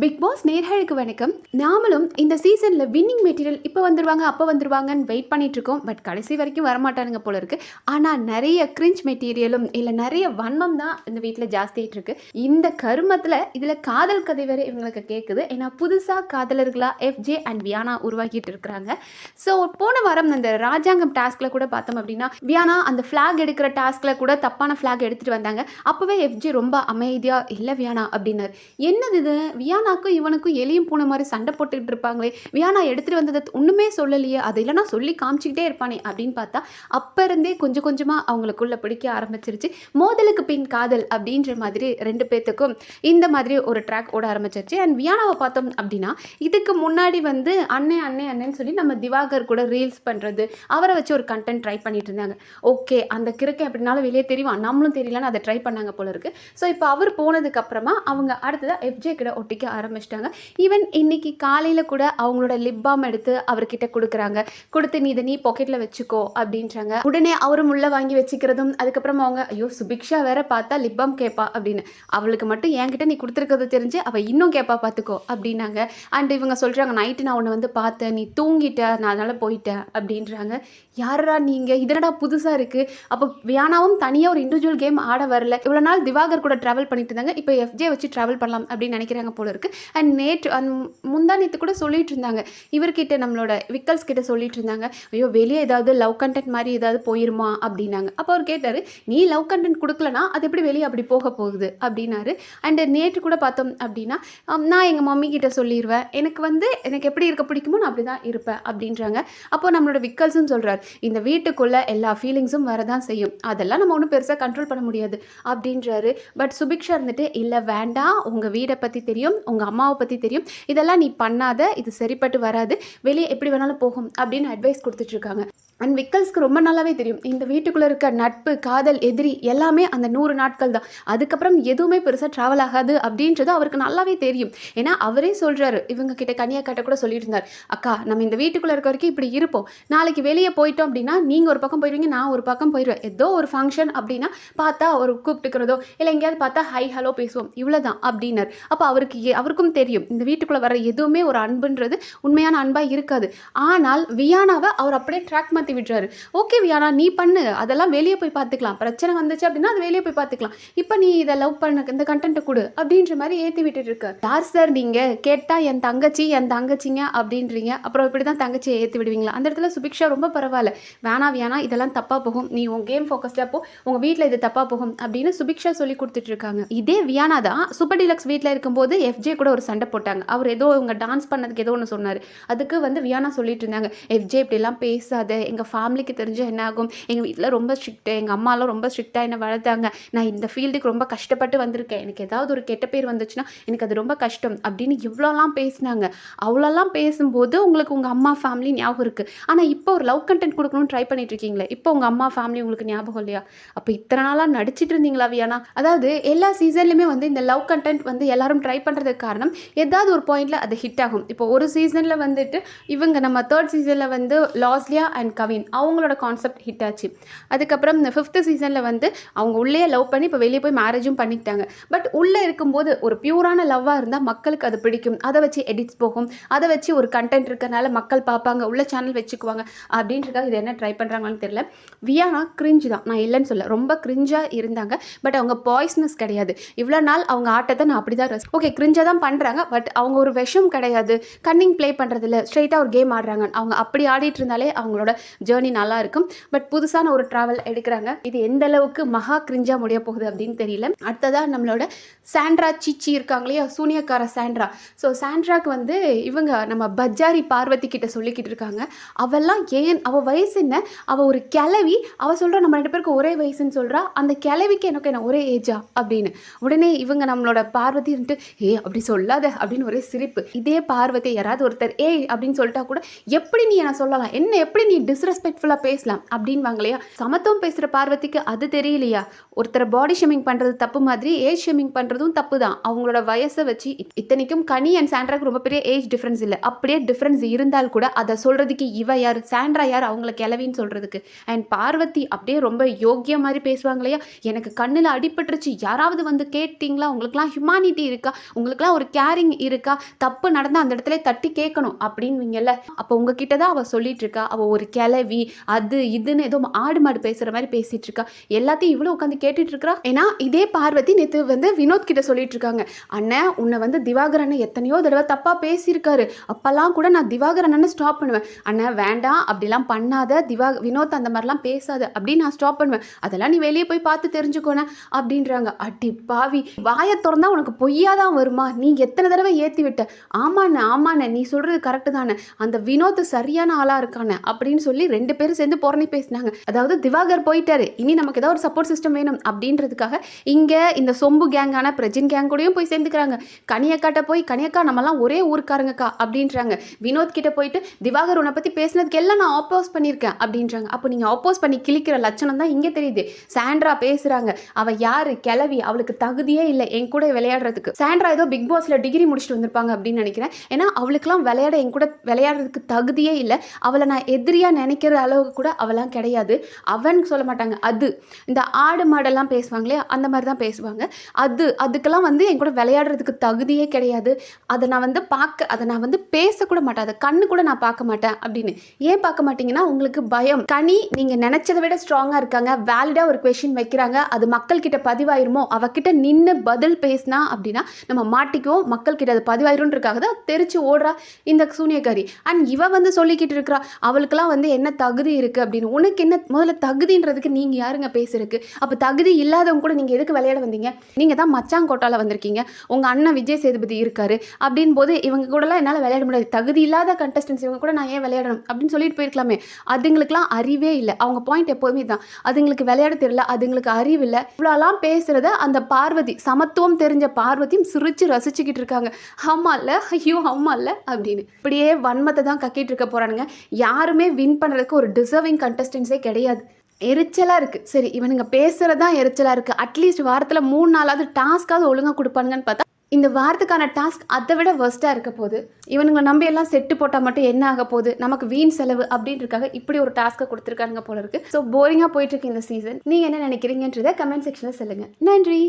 Big pass நேயர்களுக்கு வணக்கம். நாமளும் இந்த சீசன்ல வின்னிங் மெட்டீரியல் இப்போ வந்துருவாங்க, அப்போ வந்துருவாங்கன்னு வெயிட் பண்ணிட்டு இருக்கோம். பட் கடைசி வரைக்கும் வரமாட்டானுங்க போல இருக்கு. ஆனா நிறைய கிரிஞ்ச் மெட்டீரியலும் இல்ல நிறைய வன்மம் தான் இந்த வீட்டில் ஜாஸ்தியாயிட்டு இருக்கு. இந்த கருமத்துல இதுல காதல் கதை வேற இவங்களுக்கு கேட்குது. ஏன்னா புதுசா காதலர்களா எஃப்ஜே அண்ட் வியானா உருவாக்கிட்டு இருக்கிறாங்க. ஸோ போன வாரம் அந்த ராஜாங்கம் டாஸ்க்ல கூட பார்த்தோம் அப்படின்னா வியானா அந்த ஃபிளாக் எடுக்கிற டாஸ்க்ல கூட தப்பான ஃபிளாக் எடுத்துட்டு வந்தாங்க. அப்பவே எஃப்ஜே ரொம்ப அமைதியா இல்ல வியானா அப்படின்னாரு. என்னது இது, வியானாக்கும் இவனுக்கும் எலியும் பூனை மாதிரி சண்டை போட்டுக்கிட்டு இருப்பாங்களே, வியானா எடுத்துட்டு வந்ததை ஒண்ணுமே சொல்லலையே, அது இல்லைனா சொல்லி காமிச்சிக்கிட்டே இருப்பானே அப்படின்னு பார்த்தா அப்ப இருந்தே கொஞ்சம் கொஞ்சமா அவங்களுக்குள்ள பிடிக்க ஆரம்பிச்சிருச்சு. மோதலுக்கு பின் காதல் அப்படின்ற மாதிரி ரெண்டு பேத்துக்கும் இந்த மாதிரி ஒரு ட்ராக் ஓட ஆரம்பிச்சிருச்சு. அண்ட் வியானாவை பார்த்தோம் அப்படின்னா இதுக்கு முன்னாடி வந்து அண்ணே அண்ணே அண்ணேன்னு சொல்லி நம்ம திவாகர் கூட ரீல்ஸ் பண்றது, அவரை வச்சு ஒரு கண்டென்ட் ட்ரை பண்ணிட்டு இருந்தாங்க. ஓகே, அந்த கிறுக்கை எப்படினாலும் வெளியே தெரியும், நம்மளும் தெரியலன்னு அதை ட்ரை பண்ணாங்க போல இருக்கு. ஸோ இப்போ அவர் போனதுக்கு அப்புறமா அவங்க அடுத்ததாக எஃப்ஜே கிட்ட ஒட்டிக்க ஆரம்பிச்சிட்டாங்க. ஈவன் இன்னைக்கு காலையில் கூட அவங்களோட லிப் பாம் எடுத்து அவர்கிட்ட கொடுக்குறாங்க. கொடுத்து நீ இதை நீ பாக்கெட்டில் வச்சுக்கோ அப்படின்றாங்க. உடனே அவரும் உள்ள வாங்கி வச்சுக்கிறதும், அதுக்கப்புறம் அவங்க ஐயோ சுபிக்ஷா வேற பார்த்தா லிப் பாம் கேட்பா அப்படின்னு, அவளுக்கு மட்டும் என்கிட்ட நீ கொடுத்துருக்கிறது தெரிஞ்சு அவள் இன்னும் கேட்பா பார்த்துக்கோ அப்படின்னாங்க. அண்ட் இவங்க சொல்கிறாங்க நைட்டு நான் உன்னை வந்து பார்த்தேன், நீ தூங்கிட்ட, நான் அதனால் போயிட்டேன் அப்படின்றாங்க. யாரா நீங்கள், இதனடா புதுசாக இருக்குது. அப்போ வியானாவும் தனியாக ஒரு இண்டிவிஜுவல் கேம் ஆட வரல, இவ்வளோ நாள் திவாகர் கூட ட்ராவல் பண்ணிட்டு இருந்தாங்க, இப்போ எஃப்ஜே வச்சு ட்ராவல் பண்ணலாம் அப்படின்னு நினைக்கிறாங்க போல இருக்கு. அண்ட் நேற்று முந்தா நேற்று கூட சொல்லிட்டு இருந்தாங்க, இவர்கிட்ட நம்மளோட விக்கல்ஸ் கிட்ட சொல்லிட்டு இருந்தாங்க, ஐயோ வெளியே ஏதாவது லவ் கண்டென்ட் மாதிரி ஏதாவது போயிருமா அப்படின்னாங்க. அப்போ அவர் கேட்டார், நீ லவ் கண்டென்ட் கொடுக்கலனா அது எப்படி வெளியே அப்படி போக போகுது அப்படின்னாரு. அண்ட் நேற்று கூட பார்த்தோம் அப்படின்னா நான் எங்கள் மம்மி கிட்ட சொல்லிடுவேன், எனக்கு எப்படி இருக்க பிடிக்குமோ நான் அப்படி தான் இருப்பேன் அப்படின்றாங்க. அப்போ நம்மளோட விக்கல்ஸும் சொல்கிறார், இந்த வீட்டுக்குள்ளே எல்லா ஃபீலிங்ஸும் வரதான் செய்யும், அதெல்லாம் நம்ம ஒன்றும் பெருசாக கண்ட்ரோல் பண்ண முடியாது அப்படின்றாரு. பட் சுபிக்ஷா இருந்துட்டு இல்லை வேண்டாம், உங்கள் வீடை பற்றி தெரியும், உங்கள் அம்மாவை பற்றி தெரியும், இதெல்லாம் நீ பண்ணாத, இது சரிப்பட்டு வராது, வெளியே எப்படி வேணாலும் போகும் அப்படின்னு அட்வைஸ் கொடுத்துட்ருக்காங்க. அண்ட் விக்கல்ஸ்க்கு ரொம்ப நல்லாவே தெரியும் இந்த வீட்டுக்குள்ளே இருக்க நட்பு, காதல், எதிரி எல்லாமே அந்த 100 நாட்கள் தான், அதுக்கப்புறம் எதுவுமே பெருசாக ட்ராவல் ஆகாது அப்படின்றது அவருக்கு நல்லாவே தெரியும். ஏன்னா அவரே சொல்கிறாரு, இவங்க கிட்ட கன்னியா காட்ட கூட சொல்லிட்டு இருந்தார், அக்கா நம்ம இந்த வீட்டுக்குள்ளே இருக்க வரைக்கும் இப்படி இருப்போம், நாளைக்கு வெளியே போயிட்டோம் அப்படின்னா நீங்கள் ஒரு பக்கம் போயிடுவீங்க, நான் ஒரு பக்கம் போயிடுவேன், ஏதோ ஒரு ஃபங்க்ஷன் அப்படின்னா பார்த்தா ஒரு கூப்பிட்டுக்கிறதோ இல்லை எங்கேயாவது பார்த்தா ஹை ஹலோ பேசுவோம், இவ்வளோதான் அப்படின்னார். அப்போ அவருக்கும் தெரியும் இந்த வீட்டுக்குள்ளே வர எதுவுமே ஒரு அன்புன்றது உண்மையான அன்பாக இருக்காது. ஆனால் வியானாவை அவர் அப்படியே ட்ராக் மாற்றி விடுறாரு. ஓகே வியானா நீ பண்ணு, அதெல்லாம் வெளியே போய் பார்த்துக்கலாம், பிரச்சனை வந்துச்சு அப்படின்னா அது வெளியே போய் பார்த்துக்கலாம், இப்போ நீ இதை லவ் பண்ண இந்த கண்டென்ட்டை கொடு அப்படின்ற மாதிரி ஏற்றி விட்டுட்டு இருக்க. யார் சார் நீங்கள் கேட்டால் என் தங்கச்சிங்க அப்படின்றீங்க, அப்புறம் இப்படி தான் தங்கச்சியை ஏற்றி விடுவீங்களா? அந்த இடத்துல சுபிக்ஷா ரொம்ப பரவாயில்ல, வியானா இதெல்லாம் தப்பாக போகும், நீ உன் கேம் ஃபோக்கஸ்டாக போ, உங்கள் வீட்டில் இது தப்பாக போகும் அப்படின்னு சுபிக்ஷா சொல்லி கொடுத்துட்டு இருக்காங்க. இதே வியானா தான் சூப்பர் டீலக்ஸ் வீட்டில் இருக்கும்போது எஃப்ஜே கூட ஒரு சண்டை போட்டாங்க. அவர் ஏதோ இவங்க டான்ஸ் பண்ணதுக்கு ஏதோ ஒன்று சொன்னார், அதுக்கு வந்து வியானா சொல்லிட்டு இருந்தாங்க, எஃப்ஜே இப்படிலாம் பேசாத, எங்கள் ஃபேமிலிக்கு தெரிஞ்ச என்ன ஆகும், எங்கள் வீட்டில் ரொம்ப ஸ்ட்ரிக்ட்டு, எங்கள் அம்மாலாம் ரொம்ப ஸ்ட்ரிக்டாக என்னை வளர்த்தாங்க, நான் இந்த ஃபீல்டுக்கு ரொம்ப கஷ்டப்பட்டு வந்திருக்கேன், எனக்கு ஏதாவது ஒரு கெட்ட பேர் வந்துச்சுன்னா எனக்கு அது ரொம்ப கஷ்டம் அப்படின்னு இவ்வளோலாம் பேசினாங்க. அவ்வளோலாம் பேசும்போது உங்களுக்கு உங்கள் அம்மா ஃபேமிலி ஞாபகம் இருக்குது, ஆனால் இப்போ ஒரு லவ் கண்டென்ட் கொடுக்கணும்னு ட்ரை பண்ணிட்டு இருக்கீங்களே, இப்போ உங்கள் அம்மா ஃபேமிலி உங்களுக்கு ஞாபகம் இல்லையா? அப்போ இத்தனை நாளாக நடிச்சிட்டு இருந்தீங்களா வியானா? அதாவது எல்லா சீசன்லையுமே வந்து இந்த லவ் கண்டென்ட் வந்து எல்லாரும் ட்ரை பண்ணுறதுக்கு காரணம் ஏதாவது ஒரு பாயிண்டில் அது ஹிட் ஆகும். இப்போ ஒரு சீசனில் வந்துட்டு இவங்க நம்ம 3rd சீசனில் வந்து லாஸ்லியா அண்ட் கவின் அவங்களோட கான்செப்ட் ஹிட் ஆச்சு. அதுக்கப்புறம் இந்த 5th சீசனில் வந்து அவங்க உள்ளே லவ் பண்ணி இப்போ வெளியே போய் மேரேஜும் பண்ணிக்கிட்டாங்க. பட் உள்ளே இருக்கும்போது ஒரு பியூரான லவ்வாக இருந்தால் மக்களுக்கு அது பிடிக்கும், அதை வச்சு எடிட்ஸ் போகும், அதை வச்சு ஒரு கண்டென்ட் இருக்கிறனால மக்கள் பார்ப்பாங்க, உள்ள சேனல் வச்சுக்குவாங்க அப்படின்றக்காக இது என்ன ட்ரை பண்ணுறாங்கன்னு தெரியல. வியானா கிரிஞ்சு தான், நான் இல்லைன்னு சொல்ல, ரொம்ப கிரிஞ்சாக இருந்தாங்க. பட் அவங்க பாய்ஸ்னஸ் கிடையாது. இவ்வளோ நாள் அவங்க ஆட்டத்தை நான் அப்படி தான் ஓகே கிரிஞ்சாக தான் பண்ணுறாங்க, பட் அவங்க ஒரு விஷம் கிடையாது, கன்னிங் ப்ளே பண்ணுறதில்ல, ஸ்ட்ரெயிட்டாக ஒரு கேம் ஆடுறாங்க. அவங்க அப்படி ஆடிட்டு இருந்தாலே அவங்களோட ஜேர்னி நல்லா இருக்கும். பட் புதுசான ஒரு ட்ராவல் எடுக்கிறாங்க, இது எந்த அளவுக்கு மகா கிரிஞ்சா முடிய போகுது அப்படின்னு தெரியல. அடுத்ததா நம்மளோட சாண்ட்ரா சிச்சி இருக்காங்க இல்லையா, சூனியக்கார சாண்ட்ரா. ஸோ சாண்ட்ராக்கு வந்து இவங்க நம்ம பஜாரி பார்வதி கிட்ட சொல்லிக்கிட்டு இருக்காங்க, அவெல்லாம் ஏன் அவள் வயசு என்ன, அவள் ஒரு கிளவி, அவள் சொல்கிறா நம்ம 2 பேருக்கு ஒரே வயசுன்னு சொல்கிறா, அந்த கிளவிக்கு எனக்கு என்ன ஒரே ஏஜா அப்படின்னு. உடனே இவங்க நம்மளோட பார்வதி இருந்துட்டு அப்படி சொல்லாத அப்படின்னு ஒரே சிரிப்பு. இதே பார்வதி யாராவது ஒருத்தர் அப்படின்னு சொல்லிட்டா கூட எப்படி நீ என்ன சொல்லலாம், என்ன எப்படி நீ டிஸ்ரெஸ்பெக்ட் டிஸ்ரெஸ்பெக்ட்ஃபுல்லாக பேசலாம் அப்படின்வாங்க இல்லையா. சமத்துவம் பேசுகிற பார்வதிக்கு அது தெரியலையா? ஒருத்தரை பாடி ஷேமிங் பண்ணுறது தப்பு மாதிரி ஏஜ் ஷேமிங் பண்ணுறதும் தப்பு தான். அவங்களோட வயசை வச்சு இத்தனைக்கும் கனி அண்ட் சாண்ட்ராக்கு ரொம்ப பெரிய ஏஜ் டிஃப்ரென்ஸ் இல்லை. அப்படியே டிஃப்ரென்ஸ் இருந்தால் கூட அதை சொல்கிறதுக்கு இவ யார், சாண்ட்ரா யார் அவங்கள கிளவின்னு சொல்கிறதுக்கு? அண்ட் பார்வதி அப்படியே ரொம்ப யோக்கிய மாதிரி பேசுவாங்க இல்லையா. எனக்கு கண்ணில் அடிபட்டுருச்சு, யாராவது வந்து கேட்டிங்களா, உங்களுக்குலாம் ஹியூமானிட்டி இருக்கா, உங்களுக்குலாம் ஒரு கேரிங் இருக்கா, தப்பு நடந்தால் அந்த இடத்துல தட்டி கேட்கணும் அப்படின்வீங்கல்ல. அப்போ உங்ககிட்ட தான் அவள் சொல்லிட்டு இருக்கா. அவள் ஒரு கிளவி அது இதுன்னு ஏதோ ஆடு மாடு பேசுகிற மாதிரி பேசிட்டு இருக்கா. எல்லாத்தையும் இவ்வளோ உட்காந்து கேட்டுட்டு இருக்கா. ஏன்னா இதே பார்வதி நேற்று வந்து வினோத் கிட்ட சொல்லிட்டு இருக்காங்க, அண்ணன் உன்னை வந்து திவாகர் அண்ணன் எத்தனையோ தடவை தப்பாக பேசியிருக்காரு, அப்போல்லாம் கூட நான் திவாகர் அண்ணனை ஸ்டாப் பண்ணுவேன். அண்ணன் வேண்டாம் அப்படிலாம் பண்ணாத, வினோத் அந்த மாதிரிலாம் பேசாத அப்படின்னு நான் ஸ்டாப் பண்ணுவேன், அதெல்லாம் நீ வெளியே போய் பார்த்து தெரிஞ்சுக்கோன அப்படின்றாங்க. அடி பாவி, வாயை திறந்தா உனக்கு பொய்யாதான் வருமா? நீ எத்தனை தடவை ஏற்றி விட்ட? ஆமாண்ணே நீ சொல்கிறது கரெக்டு தானே, அந்த வினோத் சரியான ஆளாக இருக்கானே அப்படின்னு சொல்லி 2 பேரும் சேர்ந்து புறணி பேசினாங்க. அதாவது திவாகர் போயிட்டாரு, இனி நமக்கு ஏதாவது ஒரு சப்போர்ட் சிஸ்டம் வேணும் அப்படின்றதுக்காக இங்கே இந்த சொம்பு கேங்கான பிரஜின் கேங் கூடயும் போய் சேர்ந்துக்கிறாங்க. கனியக்காட்ட போய், கனியக்கா நம்மலாம் ஒரே ஊருக்காரங்கக்கா அப்படின்றாங்க. வினோத் கிட்ட போயிட்டு திவாகர் உன்னை பற்றி பேசினதுக்கு எல்லாம் நான் ஆப்போஸ் பண்ணியிருக்கேன் அப்படின்றாங்க. அப்போ நீங்கள் ஆப்போஸ் பண்ணி கிளிக்கிற லட்சணம் தான் இங்கே தெரியுது. சாண்ட்ரா பேசுகிறாங்க, அவள் யார் கிளவி, அவளுக்கு தகுதியே இல்லை என் கூட விளையாடுறதுக்கு. சாண்ட்ரா ஏதோ பிக் பாஸில் டிகிரி முடிச்சுட்டு வந்திருப்பாங்க அப்படின்னு நினைக்கிறேன். ஏன்னா அவளுக்குலாம் என் கூட விளையாடுறதுக்கு தகுதியே இல்லை. அவளை நான் எதிரியாக நினைக்கிற அளவுக்கு கூட அவளாம் கிடையாது. அவன் சொல்ல மாட்டாங்க, அது இந்த ஆடு மாடெல்லாம் பேசுவாங்களே அந்த மாதிரி தான் பேசுவாங்க. அதுக்கெல்லாம் வந்து என் கூட விளையாடுறதுக்கு தகுதியே கிடையாது. அதை நான் வந்து பேசக்கூட மாட்டேன், அதை கண்ணு கூட நான் பார்க்க மாட்டேன் அப்படின்னு. ஏன் பார்க்க மாட்டீங்கன்னா உங்களுக்கு பயம். கனி நீங்கள் நினச்சதை விட ஸ்ட்ராங்காக இருக்காங்க, வேலிடாக ஒரு கொஷின் வைக்கிறாங்க, அது மக்கள்கிட்ட பதிவாயிருமோ, அவகிட்ட நின்று பதில் பேசினா அப்படின்னா நம்ம மாட்டிக்குவோம், மக்கள்கிட்ட அது பதிவாயிருன்றதுக்காக தான் தெரிச்சு ஓடுறா இந்த சூனியக்காரி. அண்ட் இவ வந்து சொல்லிக்கிட்டு இருக்கிறா அவளுக்கெல்லாம் வந்து என்ன தகுதி இருக்குது அப்படின்னு. உனக்கு என்ன முதல்ல தகுதின்றதுக்கு நீங்கள் யாருங்க பேசுறதுக்கு? அப்போ தகுதி இல்லாதவங்க கூட நீங்கள் எதுக்கு விளையாட வந்தீங்க? நீங்கள் தான் மச்சாங்கோட்டாவில் வந்திருக்கீங்க, உங்கள் அண்ணன் விஜய் சேதுபதி இருக்காரு அப்படின் போது இவங்க கூடலாம் என்னால் விளையாட முடியாது, தகுதி இல்லாத கண்டஸ்டன்ஸ் இவங்க கூட நான் ஏன் விளையாடணும் அப்படின்னு சொல்லிட்டு போயிருக்கலாமே. அதுங்களுக்குலாம் அறிவே இல்லை. அவங்க பாயிண்ட் எப்போதுமே தான், அதுங்களுக்கு விளையாட தெரியல, அதுங்களுக்கு அறிவு இல்லை. இவ்வளோலாம் பேசுகிறத அந்த பார்வதி, சமத்துவம் தெரிஞ்ச பார்வதியும் சிரிச்சு ரசிச்சுக்கிட்டு இருக்காங்க. ஆமா இல்லை, ஐயோ ஆமா இல்லை அப்படின்னு. இப்படியே வன்மத்தை தான் கக்கிட்டு இருக்க போகிறானுங்க. யாருமே வின் பண்ணுறதுக்கு ஒரு டிசர்விங் கண்டஸ்டன்ஸே கிடையாது. எரிச்சலாக இருக்குது. சரி இவனுங்க பேசுகிறது தான் எரிச்சலாக இருக்குது. அட்லீஸ்ட் வாரத்தில் 3 நாளாவது டாஸ்க்காவது ஒழுங்காக கொடுப்பானுங்கன்னு பார்த்தா இந்த வாரத்துக்கான டாஸ்க் அதை விட ஒர்ஸ்ட்டாக இருக்க போகுது. இவனுங்களை நம்பி எல்லாம் செட்டு போட்டால் மட்டும் என்ன ஆக போகுது, நமக்கு வீண் செலவு அப்படின்றதுக்காக இப்படி ஒரு டாஸ்க்கை கொடுத்துருக்காங்க போல இருக்குது. ஸோ போரிங்காக போயிட்டுருக்கு இந்த சீசன். நீங்கள் என்ன நினைக்கிறீங்கன்றதை கமெண்ட் செக்ஷனில் சொல்லுங்கள். நன்றி.